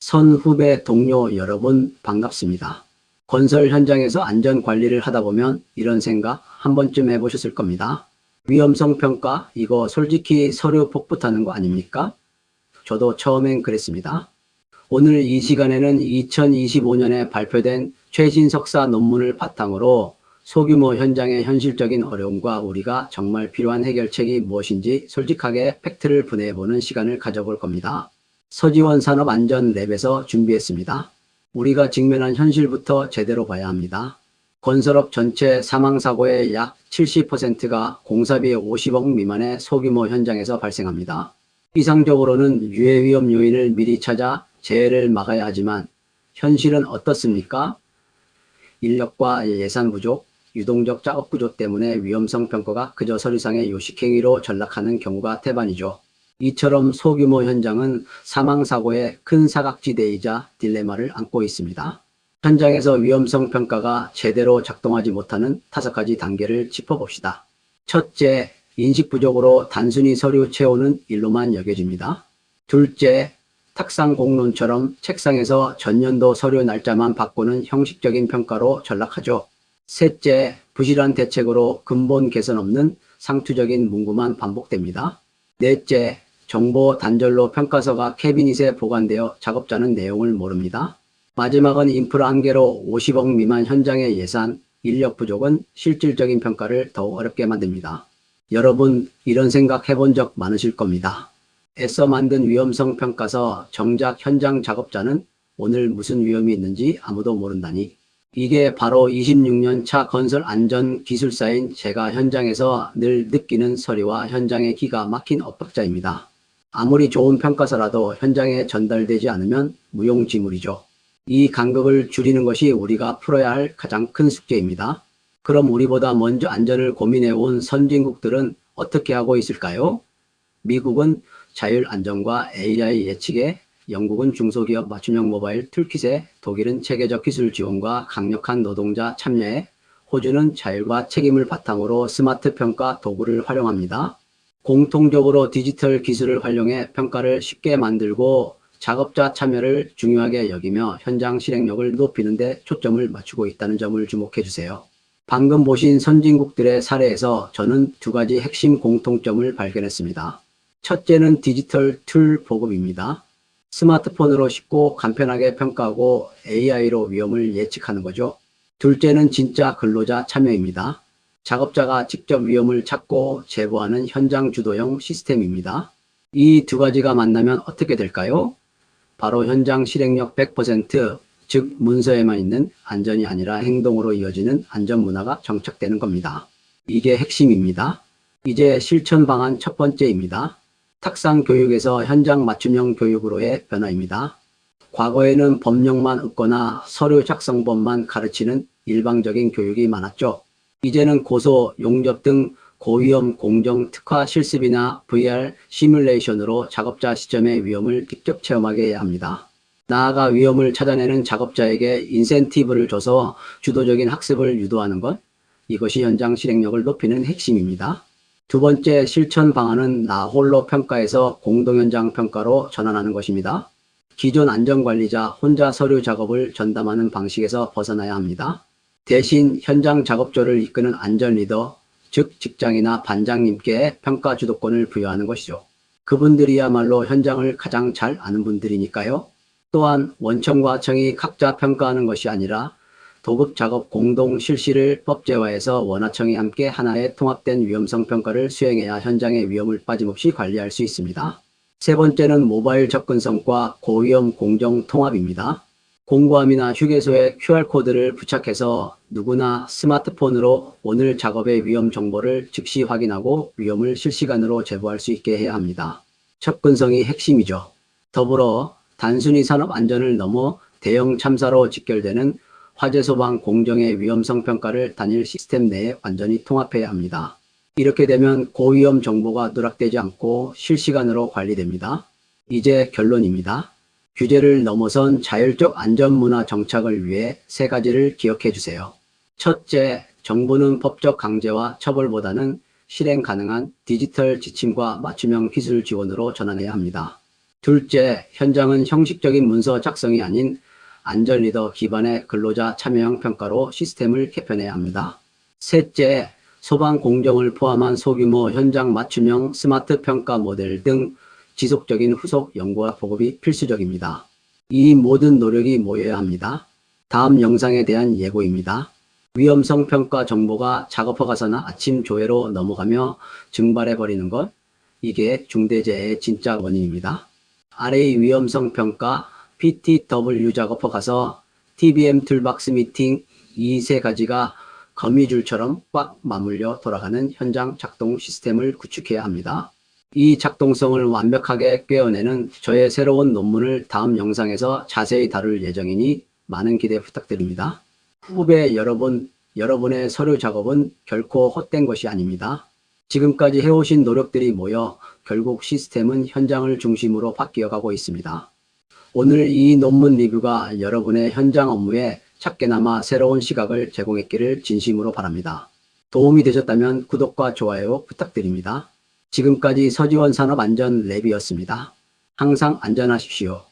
선후배 동료 여러분 반갑습니다. 건설 현장에서 안전 관리를 하다 보면 이런 생각 한 번쯤 해보셨을 겁니다. 위험성 평가, 이거 솔직히 서류 복붙하는 거 아닙니까? 저도 처음엔 그랬습니다. 오늘 이 시간에는 2025년에 발표된 최신 석사 논문을 바탕으로 소규모 현장의 현실적인 어려움과 우리가 정말 필요한 해결책이 무엇인지 솔직하게 팩트를 분해해보는 시간을 가져볼 겁니다. 서지원 산업안전랩에서 준비했습니다. 우리가 직면한 현실부터 제대로 봐야 합니다. 건설업 전체 사망사고의 약 70%가 공사비 50억 미만의 소규모 현장에서 발생합니다. 이상적으로는 유해위험 요인을 미리 찾아 재해를 막아야 하지만 현실은 어떻습니까? 인력과 예산 부족, 유동적 작업 구조 때문에 위험성 평가가 그저 서류상의 요식행위로 전락하는 경우가 태반이죠. 이처럼 소규모 현장은 사망사고의 큰 사각지대이자 딜레마를 안고 있습니다. 현장에서 위험성 평가가 제대로 작동하지 못하는 5가지 단계를 짚어봅시다. 첫째, 인식 부족으로 단순히 서류 채우는 일로만 여겨집니다. 둘째, 탁상 공론처럼 책상에서 전년도 서류 날짜만 바꾸는 형식적인 평가로 전락하죠. 셋째, 부실한 대책으로 근본 개선 없는 상투적인 문구만 반복됩니다. 넷째, 정보 단절로 평가서가 캐비닛에 보관되어 작업자는 내용을 모릅니다. 마지막은 인프라 한계로 50억 미만 현장의 예산, 인력 부족은 실질적인 평가를 더욱 어렵게 만듭니다. 여러분, 이런 생각 해본 적 많으실 겁니다. 애써 만든 위험성 평가서 정작 현장 작업자는 오늘 무슨 위험이 있는지 아무도 모른다니. 이게 바로 26년 차 건설 안전 기술사인 제가 현장에서 늘 느끼는 서류와 현장의 기가 막힌 엇박자입니다. 아무리 좋은 평가서라도 현장에 전달되지 않으면 무용지물이죠. 이 간극을 줄이는 것이 우리가 풀어야 할 가장 큰 숙제입니다. 그럼 우리보다 먼저 안전을 고민해온 선진국들은 어떻게 하고 있을까요? 미국은 자율 안전과 AI 예측에, 영국은 중소기업 맞춤형 모바일 툴킷에, 독일은 체계적 기술 지원과 강력한 노동자 참여에, 호주는 자율과 책임을 바탕으로 스마트 평가 도구를 활용합니다. 공통적으로 디지털 기술을 활용해 평가를 쉽게 만들고 작업자 참여를 중요하게 여기며 현장 실행력을 높이는 데 초점을 맞추고 있다는 점을 주목해 주세요. 방금 보신 선진국들의 사례에서 저는 2가지 핵심 공통점을 발견했습니다. 첫째는 디지털 툴 보급입니다. 스마트폰으로 쉽고 간편하게 평가하고 AI로 위험을 예측하는 거죠. 둘째는 진짜 근로자 참여입니다. 작업자가 직접 위험을 찾고 제보하는 현장 주도형 시스템입니다. 이 2가지가 만나면 어떻게 될까요? 바로 현장 실행력 100%, 즉 문서에만 있는 안전이 아니라 행동으로 이어지는 안전 문화가 정착되는 겁니다. 이게 핵심입니다. 이제 실천 방안 첫 번째입니다. 탁상 교육에서 현장 맞춤형 교육으로의 변화입니다. 과거에는 법령만 읊거나 서류 작성법만 가르치는 일방적인 교육이 많았죠. 이제는 고소, 용접 등 고위험 공정 특화 실습이나 VR 시뮬레이션으로 작업자 시점의 위험을 직접 체험하게 해야 합니다. 나아가 위험을 찾아내는 작업자에게 인센티브를 줘서 주도적인 학습을 유도하는 것, 이것이 현장 실행력을 높이는 핵심입니다. 2번째 실천 방안은 나 홀로 평가에서 공동현장 평가로 전환하는 것입니다. 기존 안전관리자 혼자 서류 작업을 전담하는 방식에서 벗어나야 합니다. 대신 현장 작업조를 이끄는 안전 리더, 즉 직장이나 반장님께 평가 주도권을 부여하는 것이죠. 그분들이야말로 현장을 가장 잘 아는 분들이니까요. 또한 원청과 하청이 각자 평가하는 것이 아니라 도급 작업 공동 실시를 법제화해서 원하청이 함께 하나의 통합된 위험성 평가를 수행해야 현장의 위험을 빠짐없이 관리할 수 있습니다. 3번째는 모바일 접근성과 고위험 공정 통합입니다. 공고함이나 휴게소에 QR코드를 부착해서 누구나 스마트폰으로 오늘 작업의 위험 정보를 즉시 확인하고 위험을 실시간으로 제보할 수 있게 해야 합니다. 접근성이 핵심이죠. 더불어 단순히 산업 안전을 넘어 대형 참사로 직결되는 화재 소방 공정의 위험성 평가를 단일 시스템 내에 완전히 통합해야 합니다. 이렇게 되면 고위험 정보가 누락되지 않고 실시간으로 관리됩니다. 이제 결론입니다. 규제를 넘어선 자율적 안전문화 정착을 위해 3가지를 기억해 주세요. 첫째, 정부는 법적 강제와 처벌보다는 실행 가능한 디지털 지침과 맞춤형 기술 지원으로 전환해야 합니다. 둘째, 현장은 형식적인 문서 작성이 아닌 안전리더 기반의 근로자 참여형 평가로 시스템을 개편해야 합니다. 셋째, 소방 공정을 포함한 소규모 현장 맞춤형 스마트 평가 모델 등 지속적인 후속 연구와 보급이 필수적입니다. 이 모든 노력이 모여야 합니다. 다음 영상에 대한 예고입니다. 위험성 평가 정보가 작업허 가서나 아침 조회로 넘어가며 증발해버리는 것, 이게 중대재해의 진짜 원인입니다. RA 위험성 평가, PTW 작업허 가서 TBM 툴박스 미팅, 이 세 가지가 거미줄처럼 꽉 맞물려 돌아가는 현장 작동 시스템을 구축해야 합니다. 이 작동성을 완벽하게 꿰어내는 저의 새로운 논문을 다음 영상에서 자세히 다룰 예정이니 많은 기대 부탁드립니다. 후배 여러분, 여러분의 서류 작업은 결코 헛된 것이 아닙니다. 지금까지 해오신 노력들이 모여 결국 시스템은 현장을 중심으로 바뀌어가고 있습니다. 오늘 이 논문 리뷰가 여러분의 현장 업무에 작게나마 새로운 시각을 제공했기를 진심으로 바랍니다. 도움이 되셨다면 구독과 좋아요 부탁드립니다. 지금까지 서지원 산업안전랩이었습니다. 항상 안전하십시오.